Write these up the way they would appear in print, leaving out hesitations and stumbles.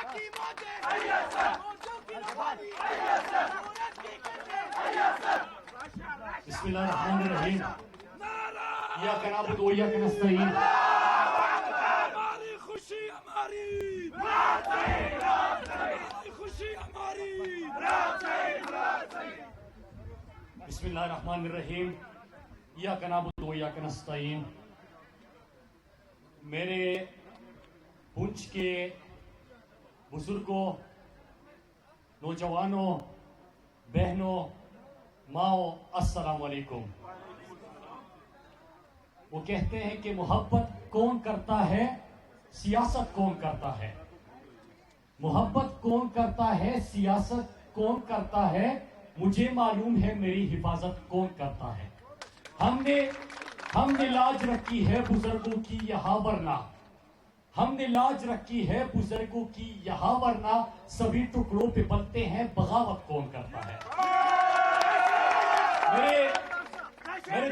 بسم اللہ الرحمن الرحیم ایاک نعبد و ایاک نستعین ہماری خوشی ہماری خوشی ہماری بسم اللہ الرحمن الرحیم ایاک نعبد و ایاک نستعین. میرے پنچ کے بزرگوں، نوجوانوں، بہنوں، ماؤں، السلام علیکم. وہ کہتے ہیں کہ محبت کون کرتا ہے، سیاست کون کرتا ہے. محبت کون کرتا ہے، سیاست کون کرتا ہے، مجھے معلوم ہے میری حفاظت کون کرتا ہے. ہم نے لاج رکھی ہے بزرگوں کی یہاں ورنہ، ہم نے لاج رکھی ہے بزرگوں کی یہاں ورنہ سبھی ٹکڑوں پہ بنتے ہیں بغاوت کون کرتا ہے. میرے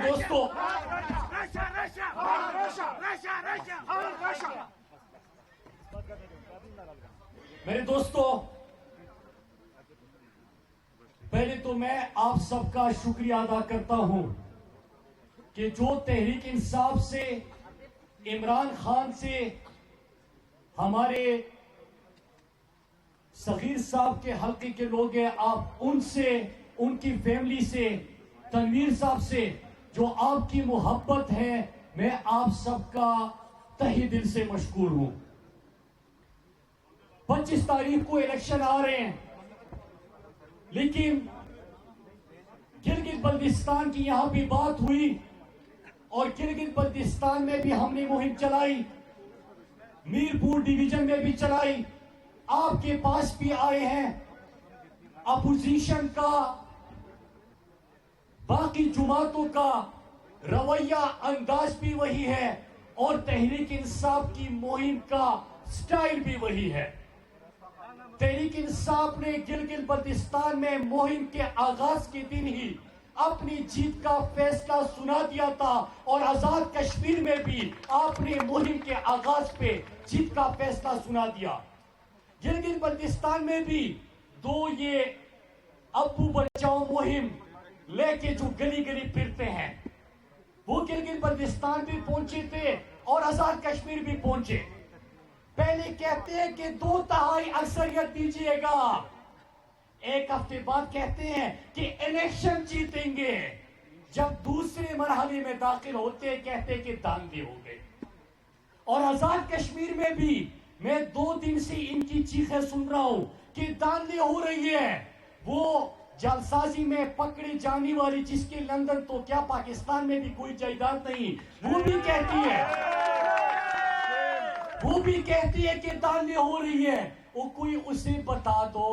دوستو، پہلے تو میں آپ سب کا شکریہ ادا کرتا ہوں کہ جو تحریک انصاف سے، عمران خان سے، ہمارے صغیر صاحب کے حلقے کے لوگ ہیں، آپ ان سے، ان کی فیملی سے، تنویر صاحب سے جو آپ کی محبت ہے، میں آپ سب کا تہہ دل سے مشکور ہوں. 25 تاریخ کو الیکشن آ رہے ہیں، لیکن گلگت بلتستان کی یہاں بھی بات ہوئی اور گلگت بلتستان میں بھی ہم نے مہم چلائی، میرپور ڈویژن میں بھی چلائی، آپ کے پاس بھی آئے ہیں. اپوزیشن کا، باقی جماعتوں کا رویہ انداز بھی وہی ہے اور تحریک انصاف کی مہم کا سٹائل بھی وہی ہے. تحریک انصاف نے گلگت بلتستان میں مہم کے آغاز کے دن ہی اپنی جیت کا فیصلہ سنا دیا تھا اور آزاد کشمیر میں بھی آپ نے مہم کے آغاز پہ جیت کا فیصلہ سنا دیا. گلگت بلتستان میں بھی یہ ابو بچاؤ مہم لے کے جو گلی گلی پھرتے ہیں، وہ گلگت بلتستان بھی پہنچے تھے اور آزاد کشمیر بھی پہنچے. پہلے کہتے ہیں کہ 2/3 اکثریت دیجئے گا، ایک ہفتے بعد کہتے ہیں کہ الیکشن جیتیں گے. جب دوسرے مرحلے میں داخل ہوتے کہتے کہ دھاندلی ہو گئے. اور آزاد کشمیر میں بھی میں 2 دن سے ان کی چیخیں سن رہا ہوں کہ دھاندلی ہو رہی ہے. وہ جعلسازی میں پکڑی جانے والی جس کے لندن تو کیا پاکستان میں بھی کوئی جائیداد نہیں، وہ بھی کہتی ہے کہ دھاندلی ہو رہی ہے. وہ کوئی اسے بتا دو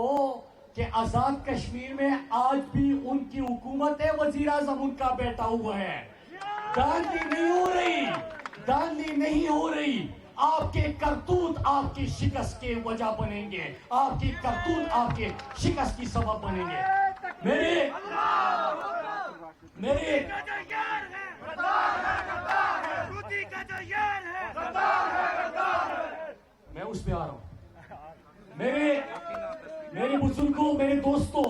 کہ آزاد کشمیر میں آج بھی ان کی حکومت ہے، وزیر اعظم ان کا بیٹھا ہوا ہے. دھاندلی نہیں ہو رہی. آپ کے کرتوت آپ کی شکست کے وجہ بنیں گے، آپ کی کرتوت آپ کے شکست کی سبب بنیں گے. میں اس پہ آ رہا ہوں. میرے بزرگوں، میرے دوستوں،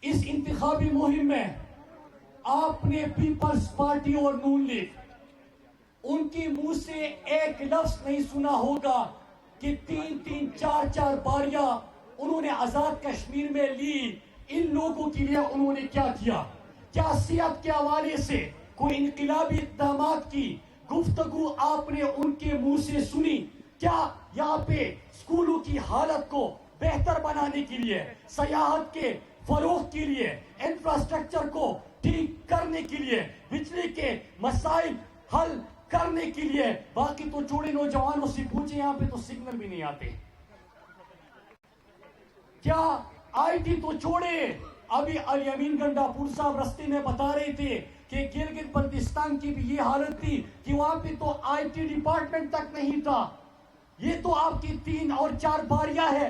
اس انتخابی مہم میں آپ نے پیپلز پارٹی اور نون لیگ، ان کی منہ سے ایک لفظ نہیں سنا ہوگا کہ 3 4 باریاں انہوں نے آزاد کشمیر میں لی. ان لوگوں کے لیے انہوں نے کیا کیا؟ کیا صحت کے حوالے سے کوئی انقلابی اقدامات کی گفتگو آپ نے ان کے منہ سے سنی؟ کیا یہاں پہ اسکولوں کی حالت کو بہتر بنانے کے لیے، سیاحت کے فروغ کے لیے، انفراسٹرکچر کو ٹھیک کرنے کے لیے، بجلی کے مسائل حل کرنے کے لیے، باقی تو چھوڑے نوجوانوں سے پوچھیں، یہاں پہ تو سگنل بھی نہیں آتے. کیا آئی ٹی تو چھوڑے، ابھی الیمین گنڈاپور صاحب رستے میں بتا رہے تھے کہ گلگت بلتستان کی بھی یہ حالت تھی کہ وہاں پہ تو آئی ٹی ڈپارٹمنٹ تک نہیں تھا. یہ تو آپ کی 3 اور 4 باریاں ہے.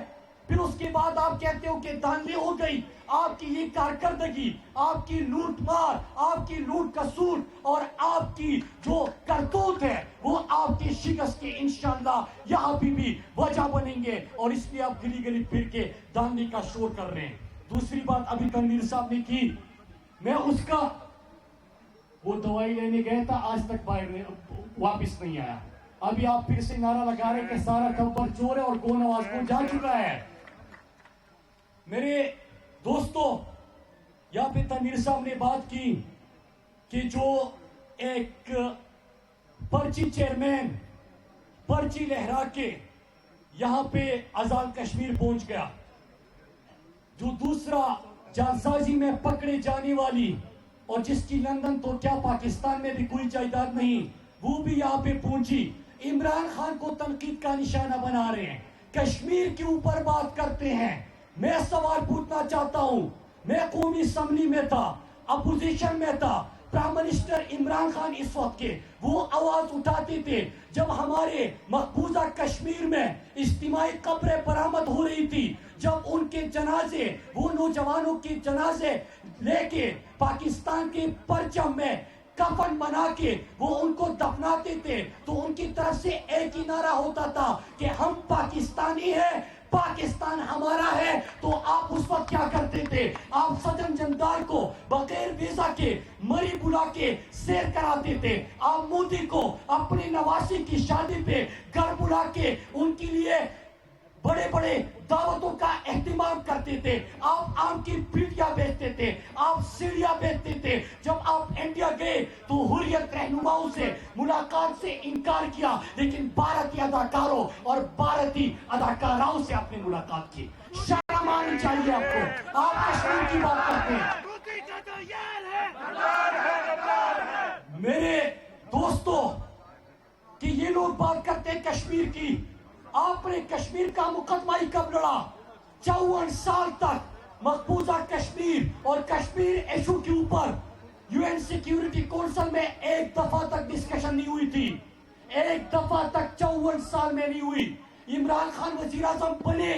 پھر اس کے بعد آپ کہتے ہو کہ دھاندلی ہو گئی. آپ کی یہ کارکردگی, آپ کی لوٹ مار, آپ کی لوٹ کسوٹ اور آپ کی جو کرتوت ہے وہ آپ کی شکست کے انشاءاللہ یہاں بھی وجہ بنیں گے, اور اس لیے آپ گلی گلی پھر کے دھاندلی کا شور کر رہے ہیں. دوسری بات ابھی تنویر صاحب نے کی, میں اس کا وہ دوائی لینے گئے تھا, آج تک باہر واپس نہیں آیا. ابھی آپ پھر سے نعرہ لگا رہے کہ سارا کبر چور ہے اور گو نواز کو جا چکا ہے. میرے دوستو, یہاں پہ تنویر صاحب نے بات کی کہ جو ایک پرچی چیئرمین پرچی لہرا کے یہاں پہ آزاد کشمیر پہنچ گیا, جو دوسرا جعلسازی میں پکڑے جانے والی اور جس کی لندن تو کیا پاکستان میں بھی کوئی جائیداد نہیں, وہ بھی یہاں پہ پہنچی. عمران خان کو تنقید کا نشانہ بنا رہے ہیں, کشمیر کے اوپر بات کرتے ہیں. میں سوال پوچھنا چاہتا ہوں, میں قومی اسمبلی میں تھا, اپوزیشن میں تھا, پرائم منسٹر عمران خان اس وقت کے وہ آواز اٹھاتے تھے جب ہمارے مقبوضہ کشمیر میں اجتماعی قبریں برآمد ہو رہی تھی, جب ان کے جنازے, وہ نوجوانوں کے جنازے لے کے پاکستان کے پرچم میں کفن بنا کے وہ ان کو دفناتے تھے, تو ان کی طرف سے ایک ہی نعرہ ہوتا تھا کہ ہم پاکستانی ہیں, پاکستان ہمارا ہے. تو آپ اس وقت کیا کرتے تھے؟ آپ سجن جندار کو بغیر ویزا کے مری بلا کے سیر کراتے تھے. آپ مودی کو اپنی نواسی کی شادی پہ گھر بلا کے ان کے لیے بڑے بڑے دعوتوں کا اہتمام کرتے تھے. آپ آم کی پیٹیاں بیچتے تھے, آپ سیڑھیاں بیچتے تھے. جب آپ انڈیا گئے تو حریت رہنماؤں سے ملاقات سے انکار کیا, لیکن بھارتی اداکاروں اور بھارتی اداکاراؤں سے آپ نے ملاقات کی. شرم آنی چاہیے آپ کو, آپ کشمیر کی بات کرتے ہیں. میرے دوستو, کہ یہ لوگ بات کرتے ہیں کشمیر کی, آپ نے کشمیر کا مقدمہ ہی کب لڑا؟ 54 سال تک مقبوضہ کشمیر اور کشمیر ایشو کے اوپر یو این سیکیورٹی کونسل میں ایک دفعہ تک ڈسکشن نہیں ہوئی تھی, ایک دفعہ تک 54 سال میں نہیں ہوئی. عمران خان وزیر اعظم بنے,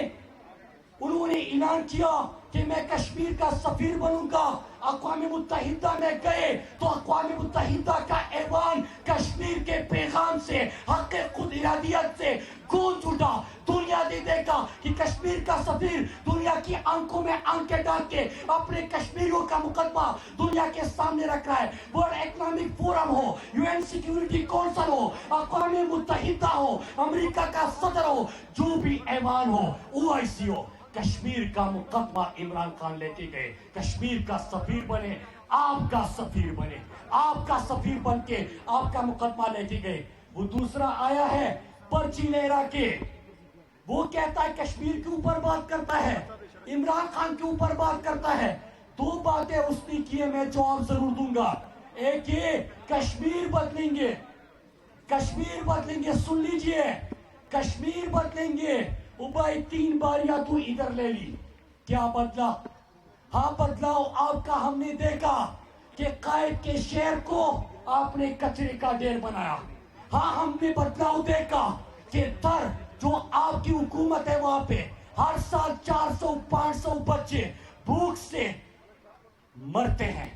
انہوں نے اعلان کیا کہ میں کشمیر کا سفیر بنوں گا. اقوام متحدہ میں گئے تو اقوام متحدہ کا ایوان کشمیر کے پیغام سے, حق خود ارادیت سے گونج اٹھا. دنیا نے دیکھا کہ کشمیر کا سفیر دنیا کی آنکھوں میں آنکھیں ڈال کے اپنے کشمیریوں کا مقدمہ دنیا کے سامنے رکھ رہا ہے. ورلڈ اکنامک فورم ہو, یو این سیکیورٹی کونسل ہو, اقوام متحدہ ہو, امریکہ کا صدر ہو, جو بھی ایوان ہو, او آئی سی ہو, کشمیر کا مقدمہ عمران خان لے کے گئے. کشمیر کا سفیر بنے, آپ کا سفیر بنے, آپ کا سفیر بن کے آپ کا مقدمہ لے کے گئے. وہ دوسرا آیا ہے پرچی لہرا کے, وہ کہتا ہے کشمیر کے اوپر بات کرتا ہے, عمران خان کے اوپر بات کرتا ہے. دو باتیں اس نے کی ہے, میں جواب ضرور دوں گا. ایک یہ, کشمیر بدلیں گے, کشمیر بدلیں گے, سن لیجئے, کشمیر بدلیں گے. او بھائی 3 باریاں تو ادھر لے لی, کیا بدلا؟ ہاں بدلاؤ آپ کا ہم نے دیکھا کہ قائد کے شہر کو آپ نے کچرے کا ڈھیر بنایا. ہاں ہم نے بدلاؤ دیکھا کہ در جو آپ کی حکومت ہے وہاں پہ ہر سال 400-500 بچے بھوک سے مرتے ہیں.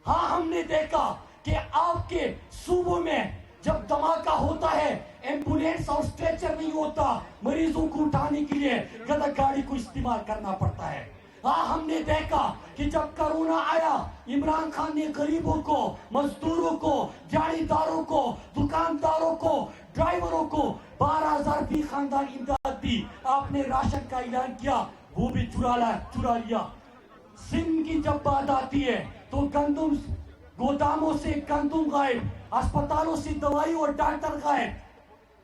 ہاں ہم نے دیکھا کہ آپ کے صوبوں میں جب دھماکہ ہوتا ہے ایمبولینس اور اسٹریچر نہیں ہوتا, مریضوں کو اٹھانے کے لیے گدا گاڑی کو استعمال کرنا پڑتا ہے. ہاں ہم نے دیکھا کہ جب کرونا آیا عمران خان نے غریبوں کو, مزدوروں کو, دیہڑی داروں کو, دکانداروں کو, ڈرائیوروں کو 12,000 فی خاندان امداد دی. آپ نے راشن کا اعلان کیا, وہ بھی چرا لیا. سندھ کی جب بات آتی ہے تو گندم گوداموں سے گندم غائب, اسپتالوں سے دوائی اور ڈاکٹر غائب,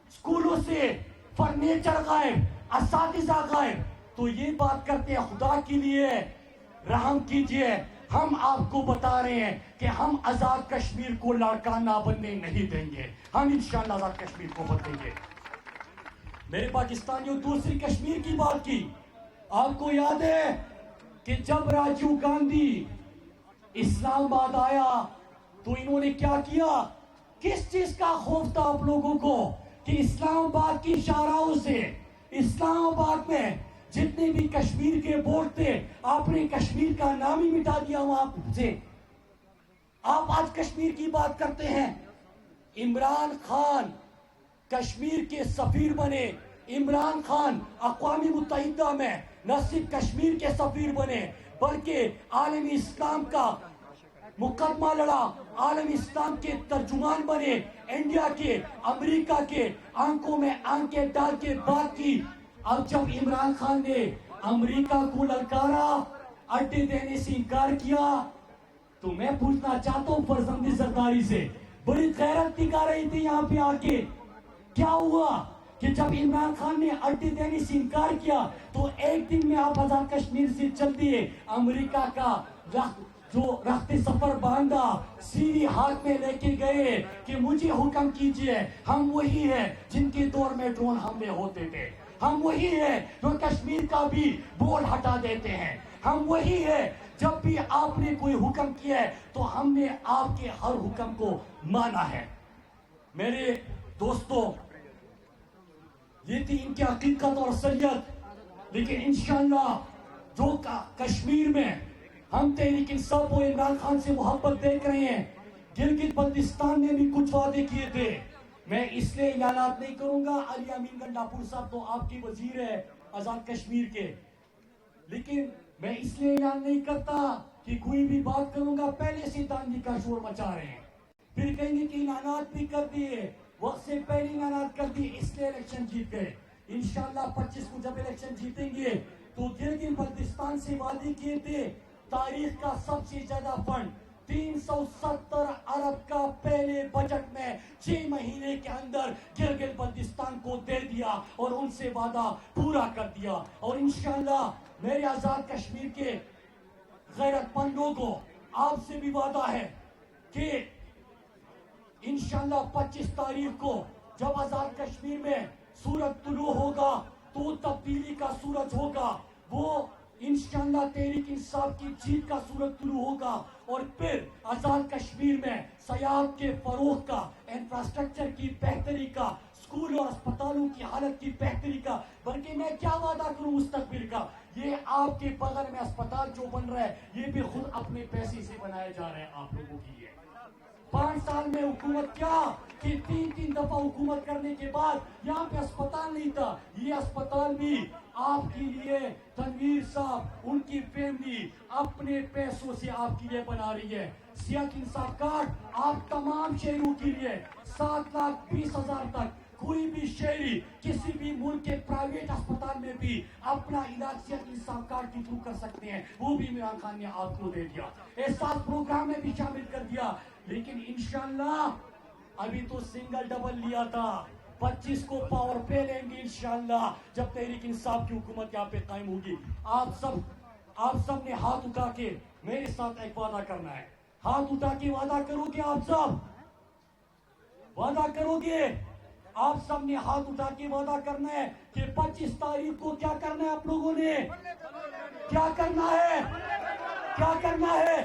اسکولوں سے فرنیچر غائب, اساتذہ غائب. تو یہ بات کرتے ہیں خدا کے لیے رحم کیجئے, ہم آپ کو بتا رہے ہیں کہ ہم آزاد کشمیر کو لاڑکانہ بننے نہیں دیں گے. ہم انشاءاللہ آزاد کشمیر کو بدلیں گے. میرے پاکستانیوں, دوسری کشمیر کی بات کی. آپ کو یاد ہے کہ جب راجیو گاندھی اسلام آباد آیا تو انہوں نے کیا کیا؟ کس چیز کا خوف تھا آپ لوگوں کو کہ اسلام آباد کی شاہراہوں سے, اسلام آباد میں جتنے بھی کشمیر کے ووٹ تھے آپ نے کشمیر کا نام ہی مٹا دیا وہاں سے. آپ آج کشمیر کی بات کرتے ہیں. عمران خان کشمیر کے سفیر بنے. عمران خان اقوام متحدہ میں نہ صرف کشمیر کے سفیر بنے بلکہ عالم اسلام کا مقدمہ لڑا, عالم اسلام کے ترجمان بنے, انڈیا کے امریکہ کے آنکھوں میں آنکھیں ڈال کے بات کی. اب جب عمران خان نے امریکہ کو للکارا, اڈے دینے سے انکار کیا, تو میں پوچھنا چاہتا ہوں فرزند زرداری سے, بڑی غیرت دکھا رہی تھی یہاں پہ آ کے, کیا ہوا کہ جب عمران خان نے اڈے دینے سے انکار کیا تو ایک دن میں آپ آزاد کشمیر سے چل دیے, امریکہ کا جو رخت سفر باندھا, سیری ہاتھ میں لے کے گئے کہ مجھے حکم کیجئے. ہم وہی ہیں جن کے دور میں ڈرون حملے ہوتے تھے, ہم وہی ہیں جو کشمیر کا بھی بورڈ ہٹا دیتے ہیں, ہم وہی ہیں جب بھی آپ نے کوئی حکم کیا ہے تو ہم نے آپ کے ہر حکم کو مانا ہے. میرے دوستوں, یہ تھی ان کی حقیقت اور اصلیت. لیکن انشاءاللہ جو کشمیر میں ہم تحریک انصاف و عمران خان سے محبت دیکھ رہے ہیں, گلگت بلتستان میں بھی کچھ وعدے کیے تھے. میں اس لیے اعلانات نہیں کروں گا, علی امین گنڈاپور صاحب تو آپ کی وزیر ہے آزاد کشمیر کے, لیکن میں اس لیے اعلان نہیں کرتا کہ کوئی بھی بات کروں گا پہلے سے داندھی کا شور مچا رہے ہیں, پھر کہیں گے کہ اعلانات بھی کر دیے, وقت سے پہلے اعلانات کر دیے اس لیے الیکشن جیت گئے. انشاءاللہ 25 کو جب الیکشن جیتیں گے تو گلگت بلتستان سے وعدے کیے تھے تاریخ کا سب سے زیادہ فنڈ 370 ارب کا پہلے بجٹ میں 6 مہینے کے اندر گلگت بلتستان کو دے دیا اور ان سے وعدہ پورا کر دیا. اور انشاءاللہ میرے آزاد کشمیر کے غیرت مندوں کو آپ سے بھی وعدہ ہے کہ انشاءاللہ 25 تاریخ کو جب آزاد کشمیر میں سورج طلوع ہوگا تو تبدیلی کا سورج ہوگا, وہ انشاءاللہ تحریک انصاف کی جیت کا سورج طلوع ہوگا. اور پھر آزاد کشمیر میں سیاحت کے فروغ کا, انفراسٹرکچر کی بہتری کا, اسکول اور اسپتالوں کی حالت کی بہتری کا, بلکہ میں کیا وعدہ کروں مستقبل کا, یہ آپ کے بغل میں اسپتال جو بن رہا ہے یہ بھی خود اپنے پیسے سے بنائے جا رہے ہیں آپ لوگوں کی. یہ 5 سال میں حکومت کیا کہ 3 دفعہ حکومت کرنے کے بعد یہاں پہ اسپتال نہیں تھا, یہ اسپتال بھی آپ کے لیے تنویر صاحب ان کی فیملی اپنے پیسوں سے آپ کے لیے بنا رہی ہے. صحت انصاف کارڈ آپ تمام شہریوں کے لیے 7,20,000 تک کوئی بھی شہری کسی بھی ملک کے پرائیویٹ اسپتال میں بھی اپنا علاج صحت انصاف کارڈ کے تھرو کر سکتے ہیں, وہ بھی عمران خان نے آپ کو دے دیا. احساس پروگرام میں بھی شامل کر دیا. لیکن انشاءاللہ ابھی تو سنگل ڈبل لیا تھا, 25 کو پاور پہ لیں گے انشاءاللہ جب تحریک انصاف کی حکومت یہاں پہ قائم ہوگی. آپ سب نے ہاتھ اٹھا کے میرے ساتھ ایک وعدہ کرنا ہے. ہاتھ اٹھا کے وعدہ کرو گے, آپ سب وعدہ کرو گے, آپ سب نے ہاتھ اٹھا کے وعدہ کرنا ہے کہ 25 تاریخ کو کیا کرنا ہے آپ لوگوں نے, کیا کرنا ہے, کیا کرنا ہے.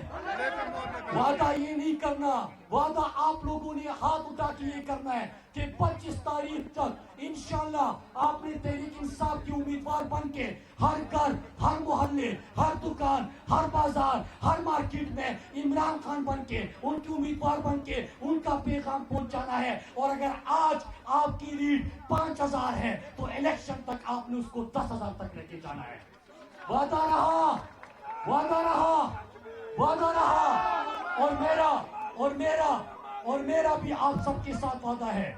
وعدہ یہ نہیں کرنا, وعدہ آپ لوگوں نے ہاتھ اٹھا کے یہ کرنا ہے کہ 25 تاریخ تک انشاءاللہ آپ نے تحریک انصاف کی امیدوار بن کے ہر گھر, ہر محلے, ہر دکان, ہر بازار, ہر مارکیٹ میں عمران خان بن کے ان کی امیدوار بن کے ان کا پیغام پہنچانا ہے. اور اگر آج آپ کی لیڈ 5,000 ہے تو الیکشن تک آپ نے اس کو 10,000 تک لے کے جانا ہے. وعدہ رہا, وعدہ رہا, وعدہ رہا. اور میرا بھی آپ سب کے ساتھ وعدہ ہے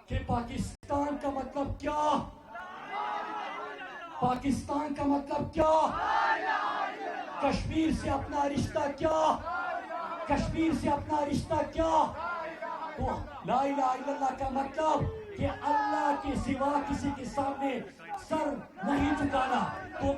کہ پاکستان کا مطلب کیا, پاکستان کا مطلب کیا, کشمیر سے اپنا رشتہ کیا, کشمیر سے اپنا رشتہ کیا. تو لا الہ الا اللہ کا مطلب کہ اللہ کے سوا کسی کے سامنے سر نہیں جھکانا. تو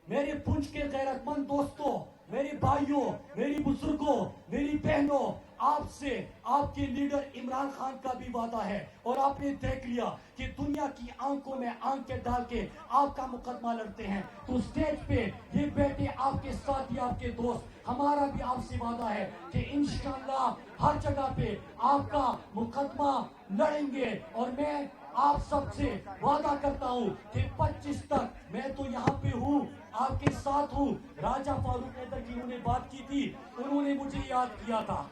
میرے پنچ کے غیرت مند دوستوں, میرے بھائیوں, میری بزرگوں, میری بہنوں, آپ سے آپ کے لیڈر عمران خان کا بھی وعدہ ہے. اور آپ نے دیکھ لیا کہ دنیا کی آنکھوں میں آنکھیں ڈال کے آپ کا مقدمہ لڑتے ہیں, تو سٹیج پہ یہ بیٹھے آپ کے ساتھی, آپ کے دوست. ہمارا بھی آپ سے وعدہ ہے کہ انشاءاللہ ہر جگہ پہ آپ کا مقدمہ لڑیں گے. اور میں آپ سب سے وعدہ کرتا ہوں کہ 25 تک میں تو یہاں پہ ہوں، آپ کے ساتھ ہوں۔ راجہ فاروق حیدر کی انہوں نے بات کی تھی، انہوں نے مجھے یاد کیا تھا،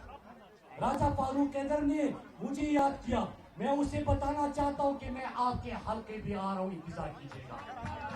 راجہ فاروق حیدر نے مجھے یاد کیا۔ میں اسے بتانا چاہتا ہوں کہ میں آپ کے حلقے بھی آ رہا ہوں، انتظار کیجیے گا۔